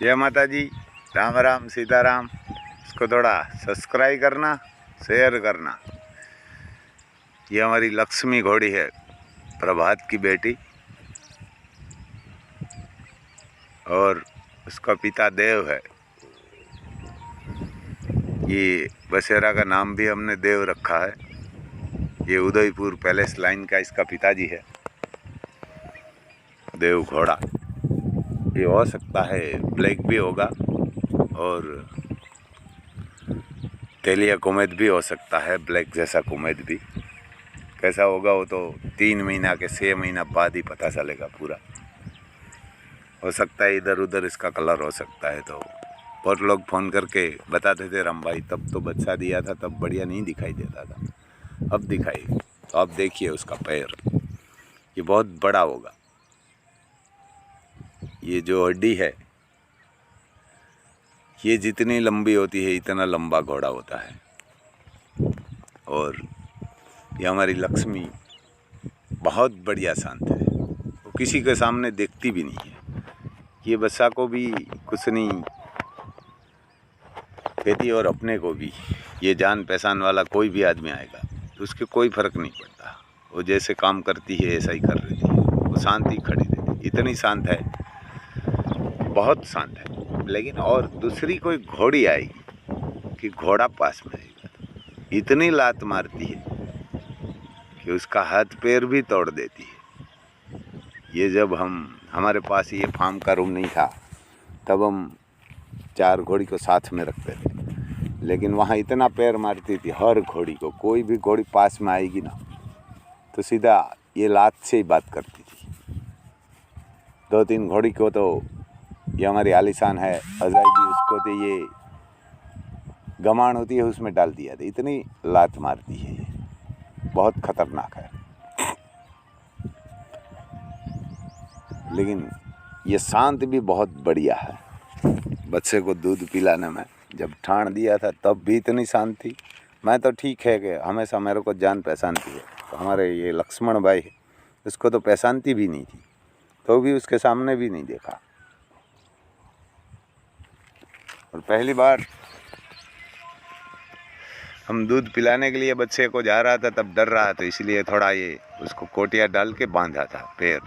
जय माता जी, राम राम सीताराम। इसको थोड़ा सब्सक्राइब करना, शेयर करना। ये हमारी लक्ष्मी घोड़ी है, प्रभात की बेटी, और उसका पिता देव है। ये बसेरा का नाम भी हमने देव रखा है। ये उदयपुर पैलेस लाइन का इसका पिताजी है, देव घोड़ा। ये हो सकता है ब्लैक भी होगा और तेलिया कुमेद भी हो सकता है, ब्लैक जैसा कुमेद भी। कैसा होगा वो तो 3 महीना के 6 महीना बाद ही पता चलेगा पूरा। हो सकता है इधर उधर इसका कलर हो सकता है। तो बहुत लोग फ़ोन करके बताते थे, राम भाई तब तो बच्चा दिया था तब बढ़िया नहीं दिखाई देता था, अब दिखाई। तो अब देखिए उसका पैर, ये बहुत बड़ा होगा। ये जो हड्डी है ये जितनी लंबी होती है इतना लंबा घोड़ा होता है। और ये हमारी लक्ष्मी बहुत बढ़िया शांत है, वो किसी के सामने देखती भी नहीं है। ये बच्चा को भी कुछ नहीं कहती और अपने को भी। ये जान पहचान वाला कोई भी आदमी आएगा तो उसके कोई फ़र्क नहीं पड़ता। वो जैसे काम करती है ऐसा ही कर रही थी, वो शांति खड़ी रहती। इतनी शांत है, बहुत शांत है। लेकिन और दूसरी कोई घोड़ी आएगी कि घोड़ा पास में आएगा तो इतनी लात मारती है कि उसका हाथ पैर भी तोड़ देती है। ये जब हमारे पास ये फार्म का रूम नहीं था तब हम 4 घोड़ी को साथ में रखते थे, लेकिन वहाँ इतना पैर मारती थी हर घोड़ी को। कोई भी घोड़ी पास में आएगी ना तो सीधा ये लात से ही बात करती थी। 2-3 घोड़ी को तो ये हमारी आलीशान है अजय जी, उसको तो ये गमाण होती है उसमें डाल दिया था। इतनी लात मारती है, ये बहुत खतरनाक है। लेकिन ये शांत भी बहुत बढ़िया है। बच्चे को दूध पिलाने में जब ठान दिया था तब भी इतनी शांत थी। मैं तो ठीक है कि हमेशा मेरे को जान पहचानती है। तो हमारे ये लक्ष्मण भाई है, उसको तो पहचानती भी नहीं थी, तो भी उसके सामने भी नहीं देखा। और पहली बार हम दूध पिलाने के लिए बच्चे को जा रहा था तब डर रहा था, इसलिए थोड़ा ये उसको कोटिया डाल के बांधा था, पैर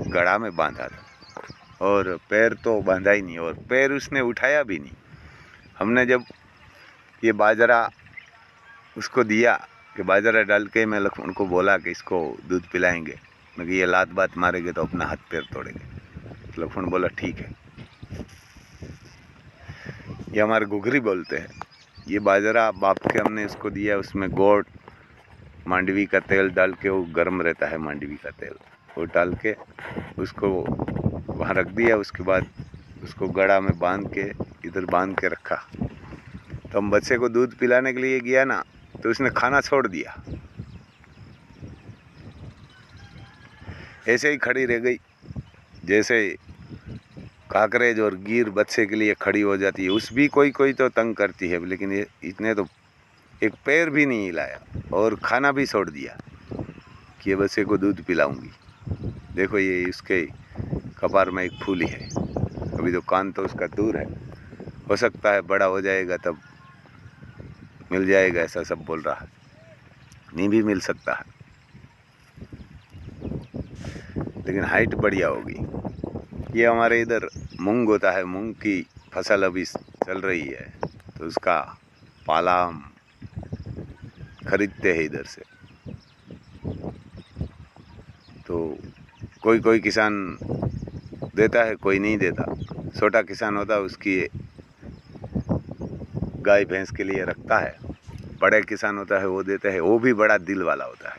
गड़ा में बांधा था। और पैर तो बांधा ही नहीं, और पैर उसने उठाया भी नहीं। हमने जब ये बाजरा उसको दिया कि बाजरा डाल के मैं लक्ष्मण को बोला कि इसको दूध पिलाएंगे, मैं ये लात बात मारेंगे तो अपना हाथ पैर तोड़ेंगे। लक्ष्मण बोला ठीक है। ये हमारे घुघरी बोलते हैं। ये बाजरा बाप के हमने उसको दिया, उसमें गोड़ मांडवी का तेल डाल के, वो गर्म रहता है मांडवी का तेल, वो डाल के उसको वहाँ रख दिया। उसके बाद उसको गड़ा में बांध के इधर बांध के रखा। तो हम बच्चे को दूध पिलाने के लिए गया ना तो उसने खाना छोड़ दिया, ऐसे ही खड़ी रह गई जैसे काकरेज और गिर बच्चे के लिए खड़ी हो जाती है। उस भी कोई तो तंग करती है, लेकिन ये इतने तो एक पैर भी नहीं हिलाया और खाना भी छोड़ दिया कि ये बच्चे को दूध पिलाऊंगी। देखो ये इसके कपार में एक फूली है, अभी तो कान तो उसका दूर है, हो सकता है बड़ा हो जाएगा तब मिल जाएगा, ऐसा सब बोल रहा है। नहीं भी मिल सकता है, लेकिन हाइट बढ़िया होगी। ये हमारे इधर मूंग होता है, मूंग की फसल अभी चल रही है तो उसका पाला हम खरीदते हैं इधर से। तो कोई किसान देता है, कोई नहीं देता। छोटा किसान होता है उसकी गाय भैंस के लिए रखता है, बड़े किसान होता है वो देते हैं, वो भी बड़ा दिल वाला होता है,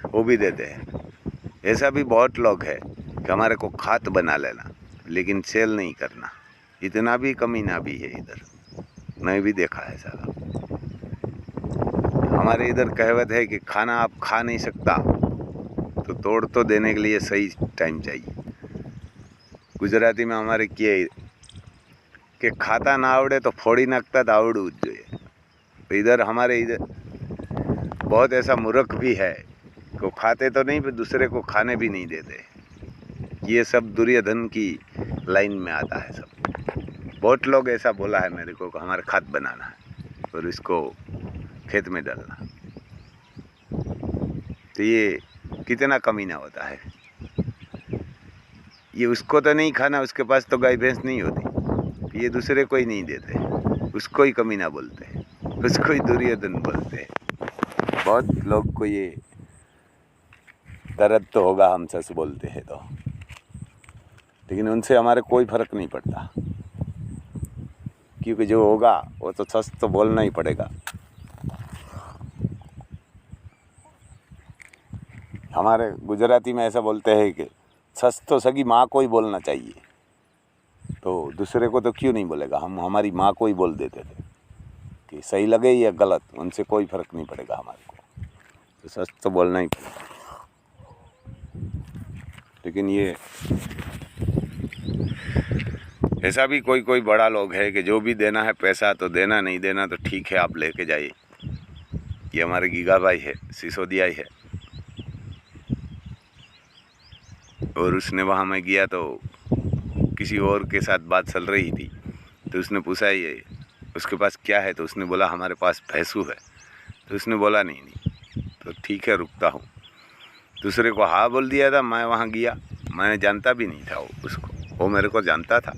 वो भी देते हैं। ऐसा भी बहुत लोग है कि हमारे को खाद बना लेना लेकिन सेल नहीं करना, इतना भी कमीना भी है इधर, मैं भी देखा है सारा। हमारे इधर कहावत है कि खाना आप खा नहीं सकता तो तोड़ तो देने के लिए सही टाइम चाहिए। गुजराती में हमारे किए कि खाता ना आवड़े तो फोड़ी नाखता तो आवड़ू જોઈએ। तो इधर हमारे इधर बहुत ऐसा मूर्ख भी है, को खाते तो नहीं पर दूसरे को खाने भी नहीं देते। ये सब दुर्योधन की लाइन में आता है सब। बहुत लोग ऐसा बोला है मेरे को कि हमारा खाद बनाना है और इसको खेत में डालना। तो ये कितना कमीना होता है। ये उसको तो नहीं खाना, उसके पास तो गाय भैंस नहीं होती। ये दूसरे को ही नहीं देते, उसको ही कमीना बोलते हैं, उसको ही दुर्योधन बोलते हैं। बहुत लोग को ये दर्द तो होगा हम सच बोलते हैं तो, लेकिन उनसे हमारे कोई फ़र्क नहीं पड़ता, क्योंकि जो होगा वो तो सच तो बोलना ही पड़ेगा। हमारे गुजराती में ऐसा बोलते हैं कि सच तो सगी माँ को ही बोलना चाहिए, तो दूसरे को तो क्यों नहीं बोलेगा। हम हमारी माँ को ही बोल देते थे कि सही लगे या गलत, उनसे कोई फ़र्क नहीं पड़ेगा हमारे को, तो सच तो बोलना ही पड़ेगा। लेकिन ये ऐसा भी कोई बड़ा लोग है कि जो भी देना है पैसा तो देना, नहीं देना तो ठीक है आप लेके जाइए। ये हमारे गीगा भाई है, सिसोदिया ही है, और उसने वहाँ मैं गया तो किसी और के साथ बात चल रही थी, तो उसने पूछा ये उसके पास क्या है, तो उसने बोला हमारे पास भैंसू है। तो उसने बोला नहीं, तो ठीक है रुकता हूँ। दूसरे को हाँ बोल दिया था। मैं वहाँ गया, मैं जानता भी नहीं था उसको, वो मेरे को जानता था।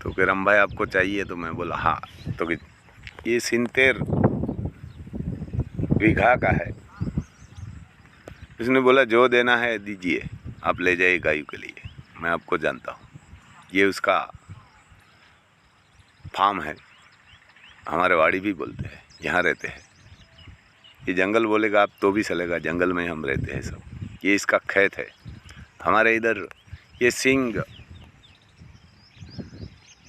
तो कह राम भाई आपको चाहिए, तो मैं बोला हाँ। तो ये 70 बीघा का है। उसने बोला जो देना है दीजिए, आप ले जाइए गायों के लिए, मैं आपको जानता हूँ। ये उसका फार्म है, हमारे वाड़ी भी बोलते हैं, यहाँ रहते हैं। ये जंगल बोलेगा आप तो भी चलेगा, जंगल में हम रहते हैं सब। ये इसका खेत है। हमारे इधर ये सिंग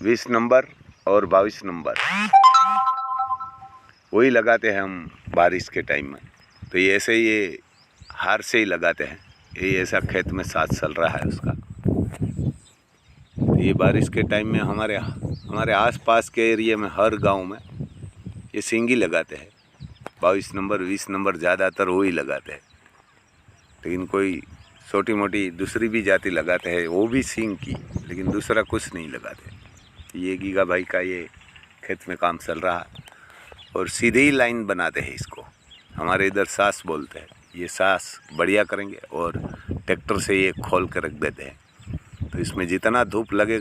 20 नंबर और 22 नंबर वही लगाते हैं हम बारिश के टाइम में। तो ये ऐसे ये हार से ही लगाते हैं। ये ऐसा खेत में साथ चल रहा है उसका। तो ये बारिश के टाइम में हमारे आसपास के एरिया में हर गांव में ये सिंगी लगाते हैं। 22 नंबर 20 नंबर ज़्यादातर वही लगाते हैं, लेकिन कोई छोटी मोटी दूसरी भी जाति लगाते हैं, वो भी सिंग की, लेकिन दूसरा कुछ नहीं लगाते। ये गीगा भाई का ये खेत में काम चल रहा है, और सीधी लाइन बनाते हैं इसको। हमारे इधर सास बोलते हैं। ये सास बढ़िया करेंगे और ट्रैक्टर से ये खोल कर रख देते हैं, तो इसमें जितना धूप लगेगा